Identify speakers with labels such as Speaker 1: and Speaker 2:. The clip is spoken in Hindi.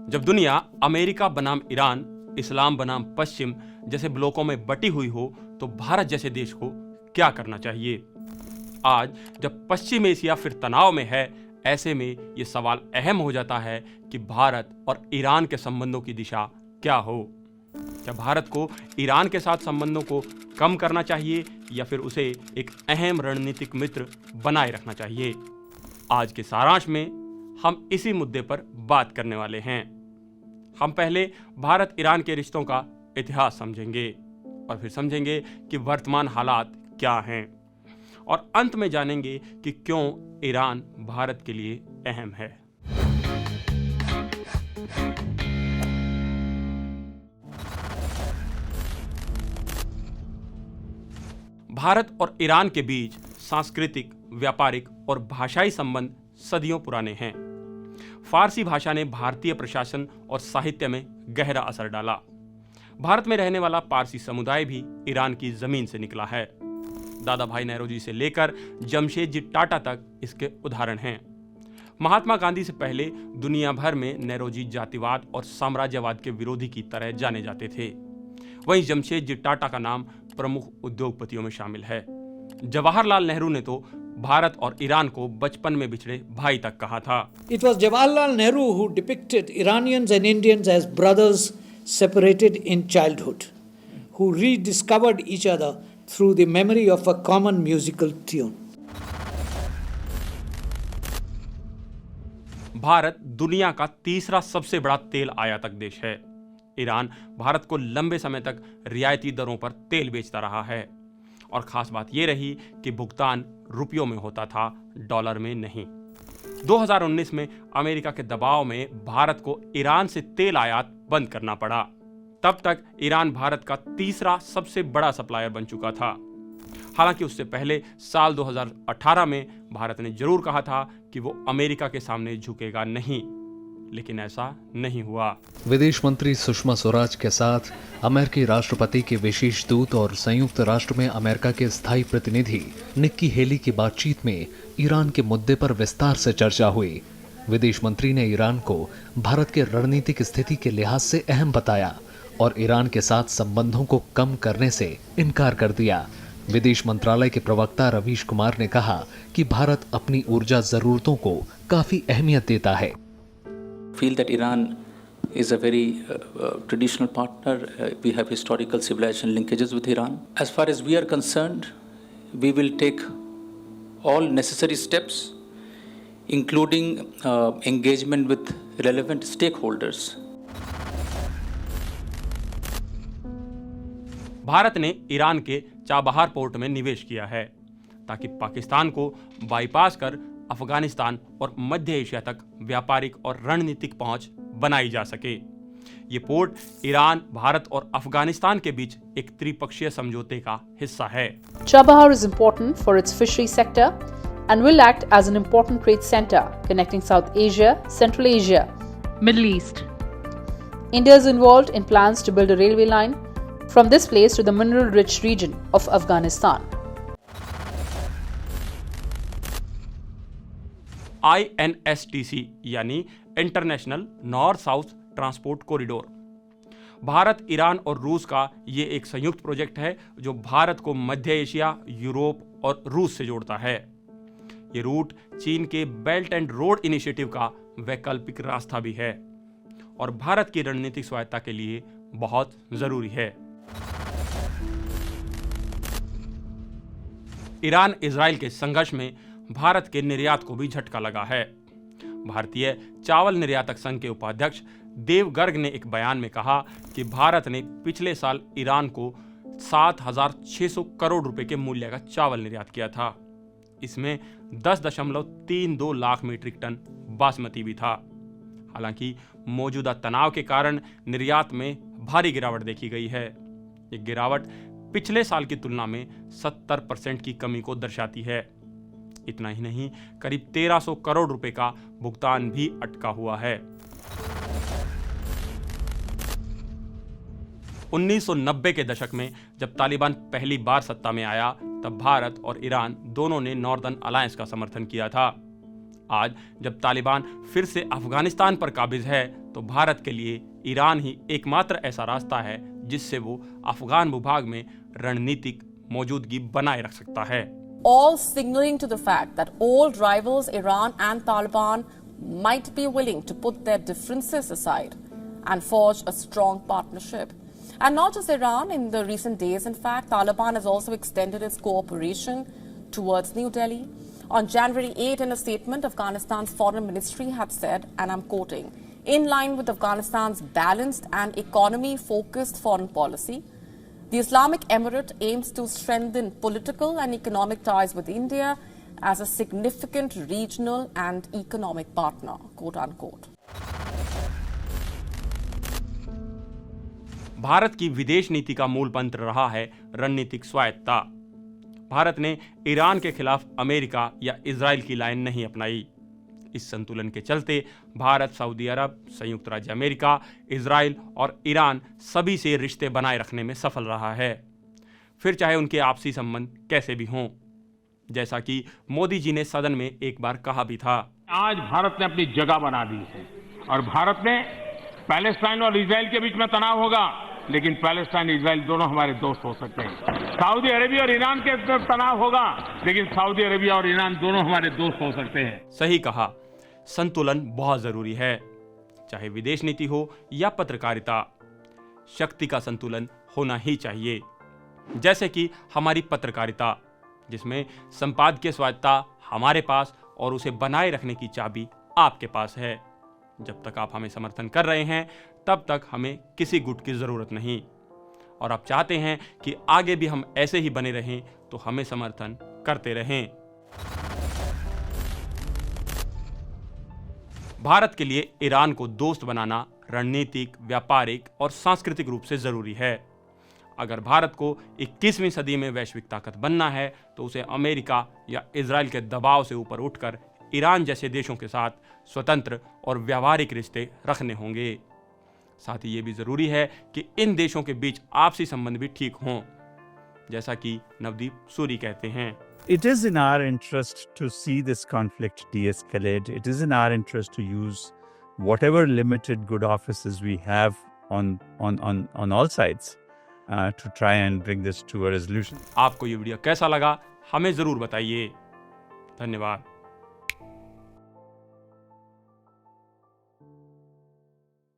Speaker 1: जब दुनिया अमेरिका बनाम ईरान, इस्लाम बनाम पश्चिम जैसे ब्लॉकों में बटी हुई हो तो भारत जैसे देश को क्या करना चाहिए? आज जब पश्चिम एशिया फिर तनाव में है, ऐसे में ये सवाल अहम हो जाता है कि भारत और ईरान के संबंधों की दिशा क्या हो। क्या भारत को ईरान के साथ संबंधों को कम करना चाहिए या फिर उसे एक अहम रणनीतिक मित्र बनाए रखना चाहिए? आज के सारांश में हम इसी मुद्दे पर बात करने वाले हैं। हम पहले भारत ईरान के रिश्तों का इतिहास समझेंगे और फिर समझेंगे कि वर्तमान हालात क्या हैं, और अंत में जानेंगे कि क्यों ईरान भारत के लिए अहम है। भारत और ईरान के बीच सांस्कृतिक, व्यापारिक और भाषाई संबंध सदियों पुराने हैं। फारसी भाषा ने भारतीय प्रशासन और साहित्य में गहरा असर डाला। भारत में रहने वाला पारसी समुदाय भी ईरान की जमीन से निकला है। दादा भाई नौरोजी से लेकर जमशेदजी टाटा तक इसके उदाहरण हैं। महात्मा गांधी से पहले दुनिया भर में नौरोजी जातिवाद और साम्राज्यवाद के विरोधी की तरह जाने जाते थे। वहीं जमशेदजी टाटा का नाम प्रमुख उद्योगपतियों में शामिल है। जवाहरलाल नेहरू ने तो भारत और ईरान को बचपन में बिछड़े भाई तक कहा था।
Speaker 2: It was Jawaharlal Nehru who depicted Iranians and Indians as brothers separated in childhood, who rediscovered each other through the memory of a common musical tune.
Speaker 1: Bharat दुनिया का तीसरा सबसे बड़ा तेल आयातक देश है। ईरान भारत को लंबे समय तक रियायती दरों पर तेल बेचता रहा है, और खास बात यह रही कि भुगतान रुपयों में होता था, डॉलर में नहीं। 2019 में अमेरिका के दबाव में भारत को ईरान से तेल आयात बंद करना पड़ा। तब तक ईरान भारत का तीसरा सबसे बड़ा सप्लायर बन चुका था। हालांकि उससे पहले साल 2018 में भारत ने जरूर कहा था कि वो अमेरिका के सामने झुकेगा नहीं, लेकिन ऐसा नहीं हुआ।
Speaker 3: विदेश मंत्री सुषमा स्वराज के साथ अमेरिकी राष्ट्रपति के विशेष दूत और संयुक्त राष्ट्र में अमेरिका के स्थायी प्रतिनिधि निक्की हेली की बातचीत में ईरान के मुद्दे पर विस्तार से चर्चा हुई। विदेश मंत्री ने ईरान को भारत के रणनीतिक स्थिति के लिहाज से अहम बताया और ईरान के साथ संबंधों को कम करने से इनकार कर दिया। विदेश मंत्रालय के प्रवक्ता रवीश कुमार ने कहा कि भारत अपनी ऊर्जा जरूरतों को काफी अहमियत देता है।
Speaker 4: Feel that Iran is a very traditional partner. We have historical civilization linkages with Iran. As far as we are concerned, we will take all necessary steps, including engagement with relevant stakeholders.
Speaker 1: Bharat ने ईरान के चाबहार पोर्ट में निवेश किया है ताकि पाकिस्तान को बाईपास कर अफगानिस्तान और मध्य एशिया तक व्यापारिक और रणनीतिक पहुंच बनाई जा सके। ये पोर्ट ईरान, भारत और अफगानिस्तान के बीच एक त्रिपक्षीय समझौते का हिस्सा है।
Speaker 5: Chabahar is important for its fishery sector and will act as an important trade center connecting South Asia, Central Asia, Middle East. India is involved in plans to build a railway line from this place to the mineral-rich region of Afghanistan.
Speaker 1: INSTC यानी international north south transport corridor, Bharat, Iran और रूस का ये एक संयुक्त प्रोजेक्ट है जो भारत को मध्य एशिया, यूरोप और रूस से जोड़ता है। ये रूट चीन के बेल्ट एंड रोड इनिशिएटिव का वैकल्पिक रास्ता भी है और भारत की रणनीतिक स्वायत्ता के लिए बहुत जरूरी है। ईरान इजराइल के संघर्ष में भारत के निर्यात को भी झटका लगा है। भारतीय चावल निर्यातक संघ के उपाध्यक्ष देव गर्ग ने एक बयान में कहा कि भारत ने पिछले साल ईरान को 7,600 करोड़ रुपए के मूल्य का चावल निर्यात किया था। इसमें 10.32 लाख मीट्रिक टन बासमती भी था। हालांकि मौजूदा तनाव के कारण निर्यात में भारी गिरावट देखी गई है। ये गिरावट पिछले साल की तुलना में 70% की कमी को दर्शाती है। इतना ही नहीं, करीब 1300 करोड़ रुपए का भुगतान भी अटका हुआ है। 1990 के दशक में जब तालिबान पहली बार सत्ता में आया, तब भारत और ईरान दोनों ने नॉर्दर्न अलायंस का समर्थन किया था। आज जब तालिबान फिर से अफगानिस्तान पर काबिज है तो भारत के लिए ईरान ही एकमात्र ऐसा रास्ता है जिससे वो अफगान भूभाग में रणनीतिक मौजूदगी बनाए रख सकता है।
Speaker 6: All signaling to the fact that old rivals Iran and Taliban might be willing to put their differences aside and forge a strong partnership. And not just Iran, in the recent days, in fact, Taliban has also extended its cooperation towards New Delhi. On January 8, in a statement, Afghanistan's foreign ministry had said, and I'm quoting, in line with Afghanistan's balanced and economy-focused foreign policy, the Islamic Emirate aims to strengthen political and economic ties with India as a significant regional and economic partner, quote unquote.
Speaker 1: Bharat की विदेश नीति का मूल मंत्र रहा है रणनीतिक स्वायत्तता। भारत ने ईरान के खिलाफ अमेरिका या इजराइल की लाइन नहीं अपनाई। इस संतुलन के चलते भारत सऊदी अरब, संयुक्त राज्य अमेरिका, इजराइल और ईरान सभी से रिश्ते बनाए रखने में सफल रहा है, फिर चाहे उनके आपसी संबंध कैसे भी हों। जैसा कि मोदी जी ने सदन में एक बार कहा भी था,
Speaker 7: आज भारत ने अपनी जगह बना दी है और भारत ने पैलेस्टाइन और इजराइल के बीच में तनाव होगा, लेकिन पैलेस्टाइन इजराइल दोनों हमारे दोस्त हो सकते हैं। सऊदी अरेबिया और ईरान के तनाव होगा, लेकिन सऊदी अरेबिया और ईरान दोनों हमारे दोस्त हो सकते हैं।
Speaker 1: सही कहा, संतुलन बहुत जरूरी है, चाहे विदेश नीति हो या पत्रकारिता। शक्ति का संतुलन होना ही चाहिए, जैसे कि हमारी पत्रकारिता, जिसमें संपादकीय स्वायत्तता हमारे पास और उसे बनाए रखने की चाबी आपके पास है। जब तक आप हमें समर्थन कर रहे हैं तब तक हमें किसी गुट की जरूरत नहीं, और आप चाहते हैं कि आगे भी हम ऐसे ही बने रहें तो हमें समर्थन करते रहें। भारत के लिए ईरान को दोस्त बनाना रणनीतिक, व्यापारिक और सांस्कृतिक रूप से जरूरी है। अगर भारत को 21वीं सदी में वैश्विक ताकत बनना है तो उसे अमेरिका या इजराइल के दबाव से ऊपर उठकर ईरान जैसे देशों के साथ स्वतंत्र और व्यावहारिक रिश्ते रखने होंगे। साथ ही ये भी जरूरी है कि इन देशों के बीच आपसी संबंध भी ठीक हों, जैसा कि नवदीप सूरी कहते हैं।
Speaker 8: It is in our interest to see this conflict de-escalate. It is in our interest to use whatever limited good offices we have on all sides to try and bring this to a resolution.
Speaker 1: आपको ये वीडियो कैसा लगा हमें जरूर बताइए। धन्यवाद।